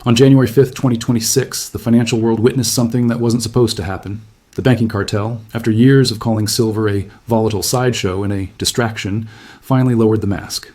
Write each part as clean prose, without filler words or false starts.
On January 5th, 2026, the financial world witnessed something that wasn't supposed to happen. The banking cartel, after years of calling silver a volatile sideshow and a distraction, finally lowered the mask.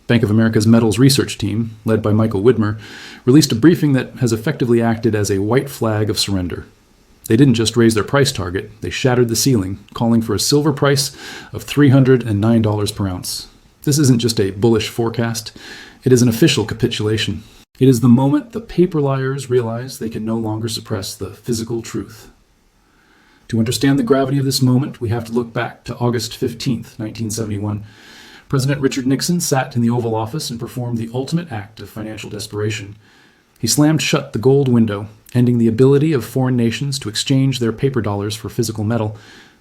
Bank of America's metals research team, led by Michael Widmer, released a briefing that has effectively acted as a white flag of surrender. They didn't just raise their price target, they shattered the ceiling, calling for a silver price of $309 per ounce. This isn't just a bullish forecast, it is an official capitulation. It is the moment the paper liars realize they can no longer suppress the physical truth. To understand the gravity of this moment, we have to look back to August 15th, 1971. President Richard Nixon sat in the Oval Office and performed the ultimate act of financial desperation. He slammed shut the gold window, ending the ability of foreign nations to exchange their paper dollars for physical metal.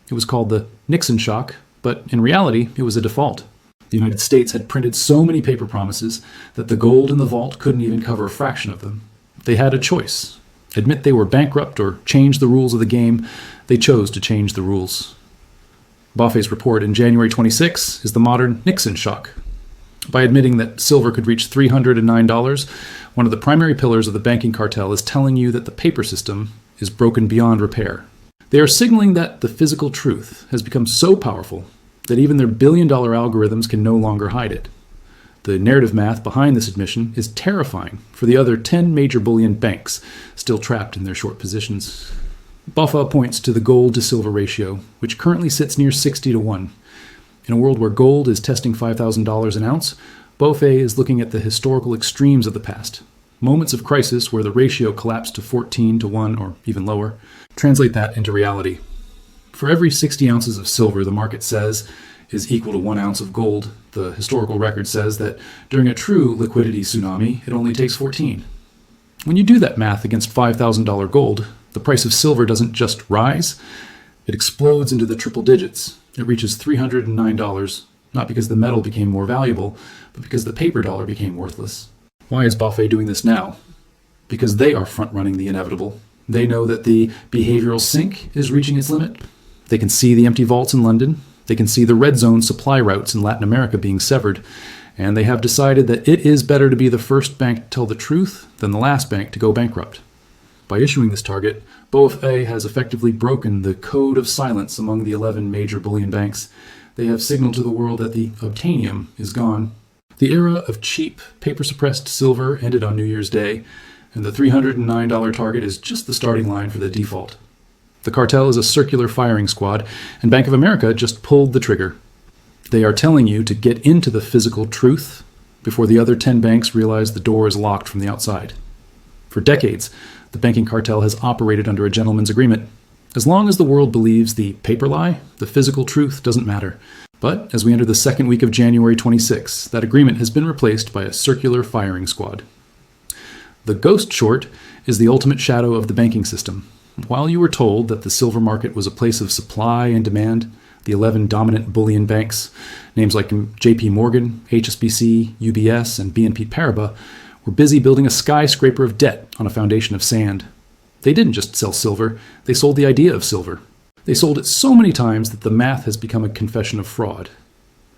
It was called the Nixon Shock, but in reality, it was a default. The United States had printed so many paper promises that the gold in the vault couldn't even cover a fraction of them. They had a choice. Admit they were bankrupt or change the rules of the game. They chose to change the rules. Boffe's report in January 26 is the modern Nixon Shock. By admitting that silver could reach $309, one of the primary pillars of the banking cartel is telling you that the paper system is broken beyond repair. They are signaling that the physical truth has become so powerful that even their billion-dollar algorithms can no longer hide it. The narrative math behind this admission is terrifying for the other 10 major bullion banks still trapped in their short positions. Boffa points to the gold to silver ratio, which currently sits near 60 to 1. In a world where gold is testing $5,000 an ounce, Boffé is looking at the historical extremes of the past. Moments of crisis where the ratio collapsed to 14 to 1 or even lower. Translate that into reality. For every 60 ounces of silver the market says is equal to 1 ounce of gold, the historical record says that during a true liquidity tsunami, it only takes 14. When you do that math against $5,000 gold, the price of silver doesn't just rise, it explodes into the triple digits. It reaches $309, not because the metal became more valuable, but because the paper dollar became worthless. Why is Boffé doing this now? Because they are front-running the inevitable. They know that the behavioral sink is reaching its limit. They can see the empty vaults in London. They can see the red zone supply routes in Latin America being severed. And they have decided that it is better to be the first bank to tell the truth than the last bank to go bankrupt. By issuing this target, Boffé has effectively broken the code of silence among the 11 major bullion banks. They have signaled to the world that the obtainium is gone. The era of cheap, paper-suppressed silver ended on New Year's Day, and the $309 target is just the starting line for the default. The cartel is a circular firing squad, and Bank of America just pulled the trigger. They are telling you to get into the physical truth before the other 10 banks realize the door is locked from the outside. For decades, the banking cartel has operated under a gentleman's agreement. As long as the world believes the paper lie, the physical truth doesn't matter. But as we enter the second week of January 26, that agreement has been replaced by a circular firing squad. The ghost short is the ultimate shadow of the banking system. While you were told that the silver market was a place of supply and demand, the 11 dominant bullion banks, names like JP Morgan, HSBC, UBS, and BNP Paribas, were busy building a skyscraper of debt on a foundation of sand. They didn't just sell silver, they sold the idea of silver. They sold it so many times that the math has become a confession of fraud.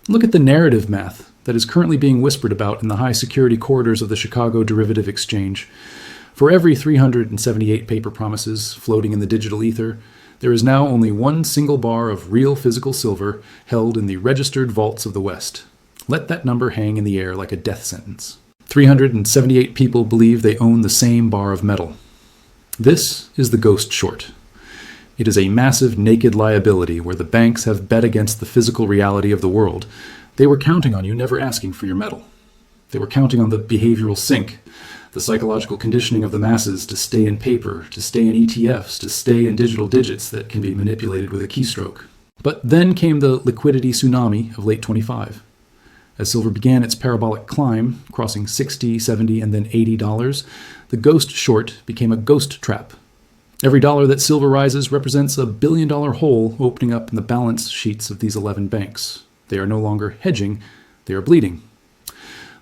Look at the narrative math that is currently being whispered about in the high-security corridors of the Chicago Derivative Exchange. For every 378 paper promises floating in the digital ether, there is now only one single bar of real physical silver held in the registered vaults of the West. Let that number hang in the air like a death sentence. 378 people believe they own the same bar of metal. This is the ghost short. It is a massive naked liability where the banks have bet against the physical reality of the world. They were counting on you never asking for your metal. They were counting on the behavioral sink, the psychological conditioning of the masses to stay in paper, to stay in ETFs, to stay in digital digits that can be manipulated with a keystroke. But then came the liquidity tsunami of late 25. As silver began its parabolic climb, crossing $60, $70, and then $80, the ghost short became a ghost trap. Every dollar that silver rises represents a billion-dollar hole opening up in the balance sheets of these 11 banks. They are no longer hedging, they are bleeding.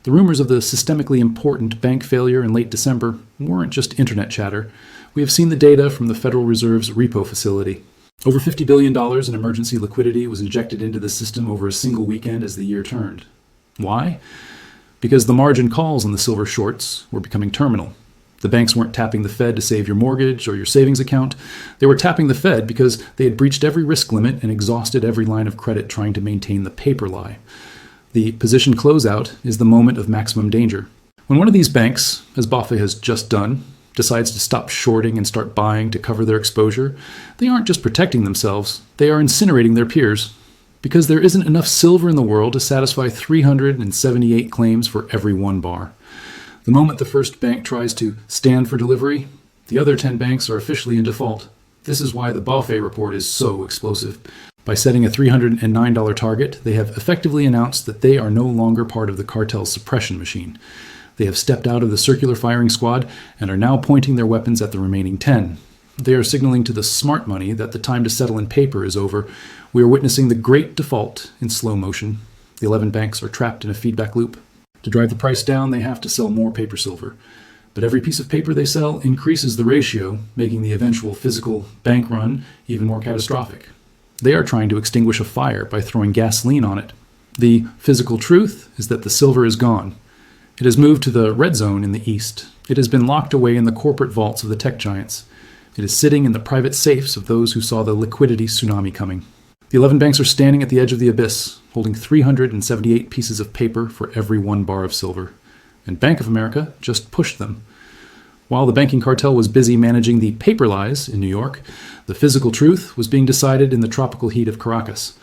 The rumors of the systemically important bank failure in late December weren't just internet chatter. We have seen the data from the Federal Reserve's repo facility. Over $50 billion in emergency liquidity was injected into the system over a single weekend as the year turned. Why? Because the margin calls on the silver shorts were becoming terminal. The banks weren't tapping the Fed to save your mortgage or your savings account. They were tapping the Fed because they had breached every risk limit and exhausted every line of credit trying to maintain the paper lie. The position closeout is the moment of maximum danger. When one of these banks, as Buffett has just done, decides to stop shorting and start buying to cover their exposure, they aren't just protecting themselves, they are incinerating their peers. Because there isn't enough silver in the world to satisfy 378 claims for every 1 bar. The moment the first bank tries to stand for delivery, the other 10 banks are officially in default. This is why the Buffett report is so explosive. By setting a $309 target, they have effectively announced that they are no longer part of the cartel's suppression machine. They have stepped out of the circular firing squad and are now pointing their weapons at the remaining 10. They are signaling to the smart money that the time to settle in paper is over. We are witnessing the great default in slow motion. The 11 banks are trapped in a feedback loop. To drive the price down, they have to sell more paper silver. But every piece of paper they sell increases the ratio, making the eventual physical bank run even more catastrophic. They are trying to extinguish a fire by throwing gasoline on it. The physical truth is that the silver is gone. It has moved to the red zone in the east. It has been locked away in the corporate vaults of the tech giants. It is sitting in the private safes of those who saw the liquidity tsunami coming. The 11 banks are standing at the edge of the abyss, holding 378 pieces of paper for every 1 bar of silver. And Bank of America just pushed them. While the banking cartel was busy managing the paper lies in New York, the physical truth was being decided in the tropical heat of Caracas.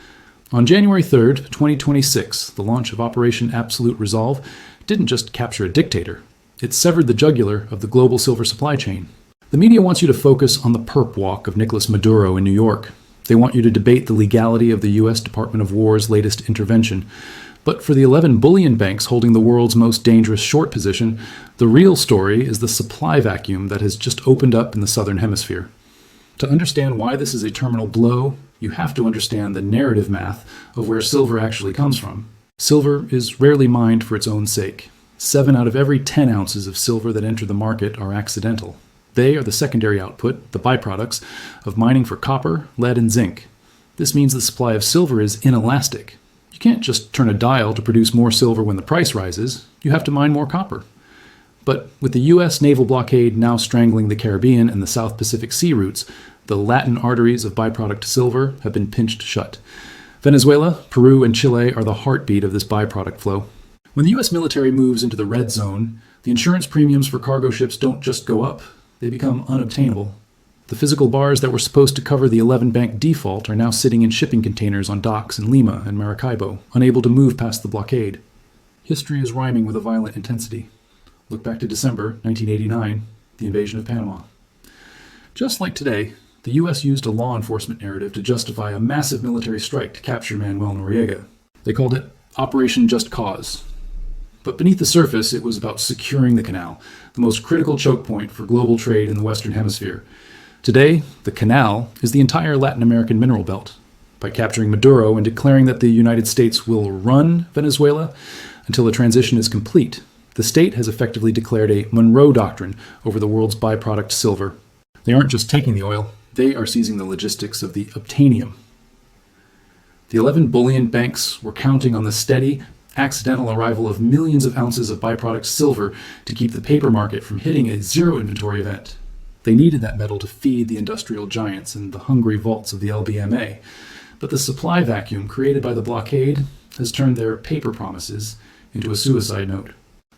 On January 3rd, 2026, the launch of Operation Absolute Resolve didn't just capture a dictator. It severed the jugular of the global silver supply chain. The media wants you to focus on the perp walk of Nicolas Maduro in New York. They want you to debate the legality of the U.S. Department of War's latest intervention. But for the 11 bullion banks holding the world's most dangerous short position, the real story is the supply vacuum that has just opened up in the southern hemisphere. To understand why this is a terminal blow, you have to understand the narrative math of where silver actually comes from. Silver is rarely mined for its own sake. 7 out of every 10 ounces of silver that enter the market are accidental. They are the secondary output, the byproducts, of mining for copper, lead, and zinc. This means the supply of silver is inelastic. You can't just turn a dial to produce more silver when the price rises. You have to mine more copper. But with the U.S. naval blockade now strangling the Caribbean and the South Pacific sea routes, the Latin arteries of byproduct silver have been pinched shut. Venezuela, Peru, and Chile are the heartbeat of this byproduct flow. When the U.S. military moves into the red zone, the insurance premiums for cargo ships don't just go up. They become unobtainable. The physical bars that were supposed to cover the 11 bank default are now sitting in shipping containers on docks in Lima and Maracaibo, unable to move past the blockade. History is rhyming with a violent intensity. Look back to December 1989, the invasion of Panama. Just like today, the U.S. used a law enforcement narrative to justify a massive military strike to capture Manuel Noriega. They called it Operation Just Cause. But beneath the surface, it was about securing the canal, the most critical choke point for global trade in the Western Hemisphere. Today, the canal is the entire Latin American mineral belt. By capturing Maduro and declaring that the United States will run Venezuela until the transition is complete, the state has effectively declared a Monroe Doctrine over the world's byproduct silver. They aren't just taking the oil, they are seizing the logistics of the obtainium. The 11 bullion banks were counting on the steady, accidental arrival of millions of ounces of byproduct silver to keep the paper market from hitting a zero inventory event. They needed that metal to feed the industrial giants and the hungry vaults of the LBMA. But the supply vacuum created by the blockade has turned their paper promises into a suicide note.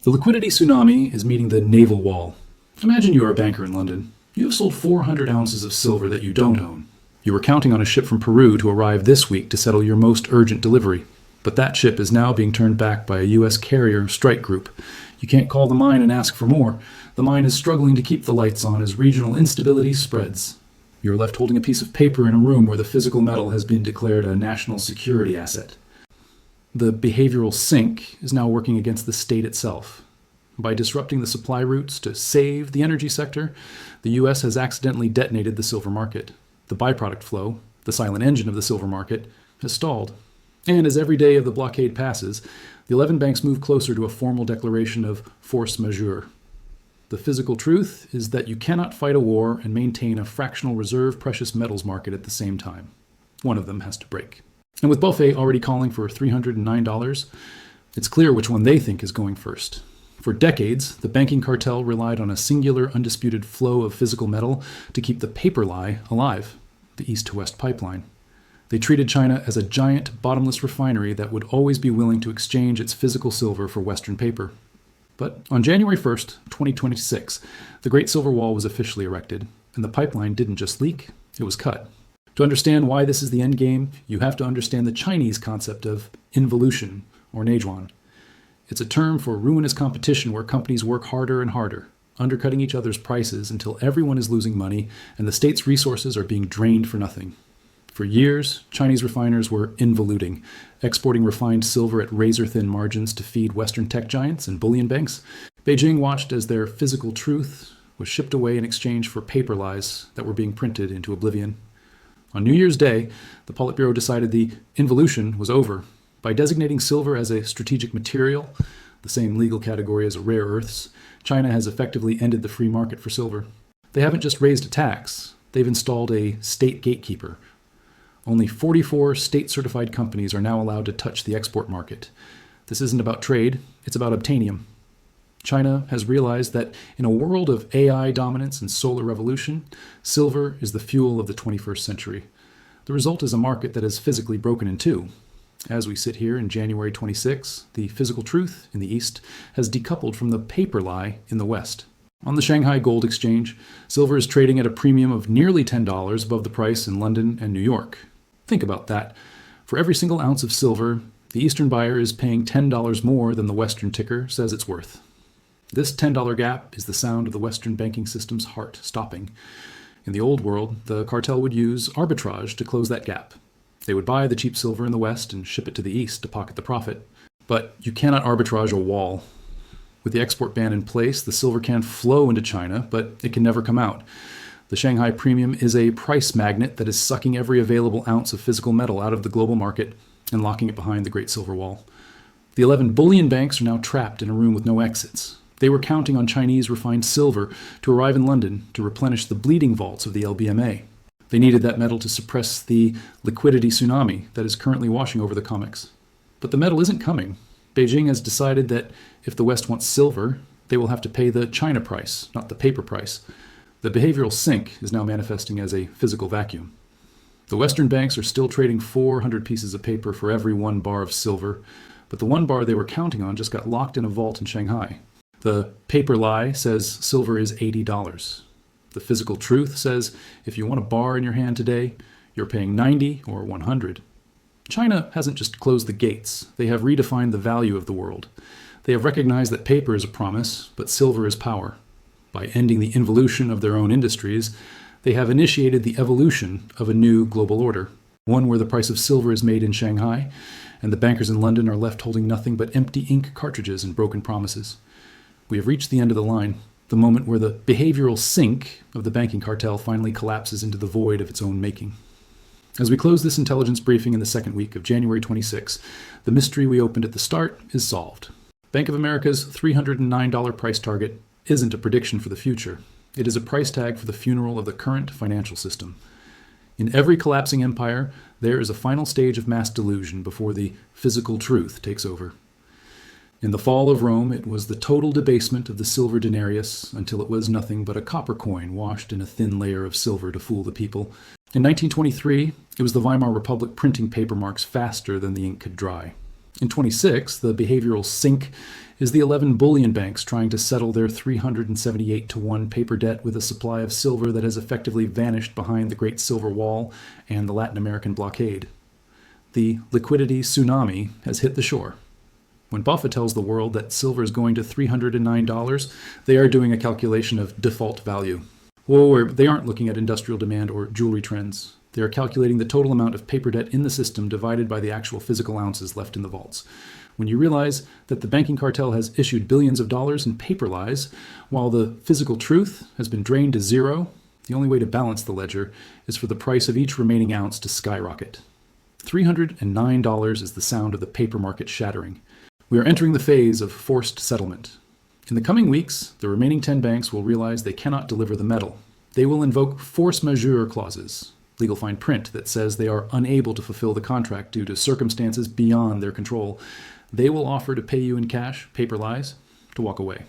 The liquidity tsunami is meeting the naval wall. Imagine you are a banker in London. You have sold 400 ounces of silver that you don't own. You were counting on a ship from Peru to arrive this week to settle your most urgent delivery. But that ship is now being turned back by a U.S. carrier strike group. You can't call the mine and ask for more. The mine is struggling to keep the lights on as regional instability spreads. You're left holding a piece of paper in a room where the physical metal has been declared a national security asset. The behavioral sink is now working against the state itself. By disrupting the supply routes to save the energy sector, the U.S. has accidentally detonated the silver market. The byproduct flow, the silent engine of the silver market, has stalled. And as every day of the blockade passes, the 11 banks move closer to a formal declaration of force majeure. The physical truth is that you cannot fight a war and maintain a fractional reserve precious metals market at the same time. One of them has to break. And with Buffett already calling for $309, it's clear which one they think is going first. For decades, the banking cartel relied on a singular, undisputed flow of physical metal to keep the paper lie alive, the East to West pipeline. They treated China as a giant, bottomless refinery that would always be willing to exchange its physical silver for Western paper. But on January 1st, 2026, the Great Silver Wall was officially erected, and the pipeline didn't just leak, it was cut. To understand why this is the end game, you have to understand the Chinese concept of involution, or nejuan. It's a term for ruinous competition where companies work harder and harder, undercutting each other's prices until everyone is losing money and the state's resources are being drained for nothing. For years, Chinese refiners were involuting, exporting refined silver at razor-thin margins to feed Western tech giants and bullion banks. Beijing watched as their physical truth was shipped away in exchange for paper lies that were being printed into oblivion. On New Year's Day, the Politburo decided the involution was over. By designating silver as a strategic material, the same legal category as rare earths, China has effectively ended the free market for silver. They haven't just raised a tax, they've installed a state gatekeeper. Only 44 state-certified companies are now allowed to touch the export market. This isn't about trade, it's about obtainium. China has realized that in a world of AI dominance and solar revolution, silver is the fuel of the 21st century. The result is a market that is physically broken in two. As we sit here in January 26, the physical truth in the East has decoupled from the paper lie in the West. On the Shanghai Gold Exchange, silver is trading at a premium of nearly $10 above the price in London and New York. Think about that. For every single ounce of silver, the Eastern buyer is paying $10 more than the Western ticker says it's worth. This $10 gap is the sound of the Western banking system's heart stopping. In the old world, the cartel would use arbitrage to close that gap. They would buy the cheap silver in the West and ship it to the East to pocket the profit. But you cannot arbitrage a wall. With the export ban in place, the silver can flow into China, but it can never come out. The Shanghai Premium is a price magnet that is sucking every available ounce of physical metal out of the global market and locking it behind the Great Silver Wall. The 11 bullion banks are now trapped in a room with no exits. They were counting on Chinese refined silver to arrive in London to replenish the bleeding vaults of the LBMA. They needed that metal to suppress the liquidity tsunami that is currently washing over the COMEX. But the metal isn't coming. Beijing has decided that if the West wants silver, they will have to pay the China price, not the paper price. The behavioral sink is now manifesting as a physical vacuum. The Western banks are still trading 400 pieces of paper for every 1 bar of silver, but the 1 bar they were counting on just got locked in a vault in Shanghai. The paper lie says silver is $80. The physical truth says if you want a bar in your hand today, you're paying 90 or 100. China hasn't just closed the gates. They have redefined the value of the world. They have recognized that paper is a promise, but silver is power. By ending the involution of their own industries, they have initiated the evolution of a new global order, one where the price of silver is made in Shanghai, and the bankers in London are left holding nothing but empty ink cartridges and broken promises. We have reached the end of the line. The moment where the behavioral sink of the banking cartel finally collapses into the void of its own making. As we close this intelligence briefing in the second week of January 26, the mystery we opened at the start is solved. Bank of America's $309 price target isn't a prediction for the future. It is a price tag for the funeral of the current financial system. In every collapsing empire, there is a final stage of mass delusion before the physical truth takes over. In the fall of Rome, it was the total debasement of the silver denarius until it was nothing but a copper coin washed in a thin layer of silver to fool the people. In 1923, it was the Weimar Republic printing paper marks faster than the ink could dry. In 26, the behavioral sink is the 11 bullion banks trying to settle their 378-to-1 paper debt with a supply of silver that has effectively vanished behind the Great Silver Wall and the Latin American blockade. The liquidity tsunami has hit the shore. When Buffett tells the world that silver is going to $309, they are doing a calculation of default value. Whoa, they aren't looking at industrial demand or jewelry trends. They are calculating the total amount of paper debt in the system divided by the actual physical ounces left in the vaults. When you realize that the banking cartel has issued billions of dollars in paper lies, while the physical truth has been drained to zero, the only way to balance the ledger is for the price of each remaining ounce to skyrocket. $309 is the sound of the paper market shattering. We are entering the phase of forced settlement. In the coming weeks, the remaining 10 banks will realize they cannot deliver the metal. They will invoke force majeure clauses, legal fine print that says they are unable to fulfill the contract due to circumstances beyond their control. They will offer to pay you in cash, paper lies, to walk away.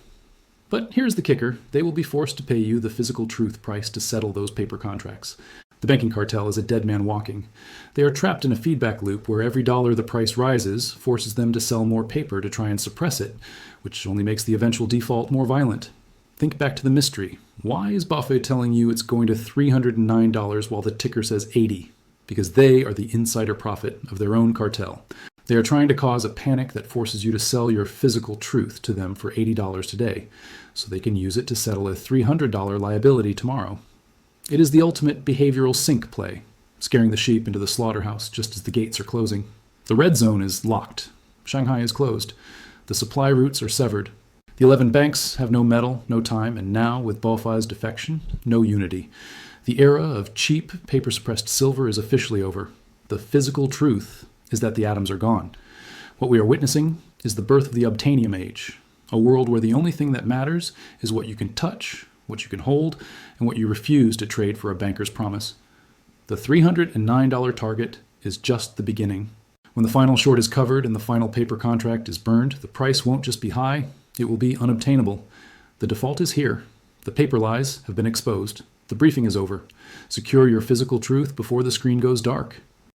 But here's the kicker. They will be forced to pay you the physical truth price to settle those paper contracts. The banking cartel is a dead man walking. They are trapped in a feedback loop where every dollar the price rises forces them to sell more paper to try and suppress it, which only makes the eventual default more violent. Think back to the mystery. Why is Buffett telling you it's going to $309 while the ticker says 80? Because they are the insider profit of their own cartel. They are trying to cause a panic that forces you to sell your physical truth to them for $80 today, so they can use it to settle a $300 liability tomorrow. It is the ultimate behavioral sink play, scaring the sheep into the slaughterhouse just as the gates are closing. The red zone is locked. Shanghai is closed. The supply routes are severed. The 11 banks have no metal, no time, and now, with BOFA's defection, no unity. The era of cheap, paper-suppressed silver is officially over. The physical truth is that the atoms are gone. What we are witnessing is the birth of the obtainium age, a world where the only thing that matters is what you can touch, what you can hold, and what you refuse to trade for a banker's promise. The $309 target is just the beginning. When the final short is covered and the final paper contract is burned, the price won't just be high, it will be unobtainable. The default is here. The paper lies have been exposed. The briefing is over. Secure your physical truth before the screen goes dark.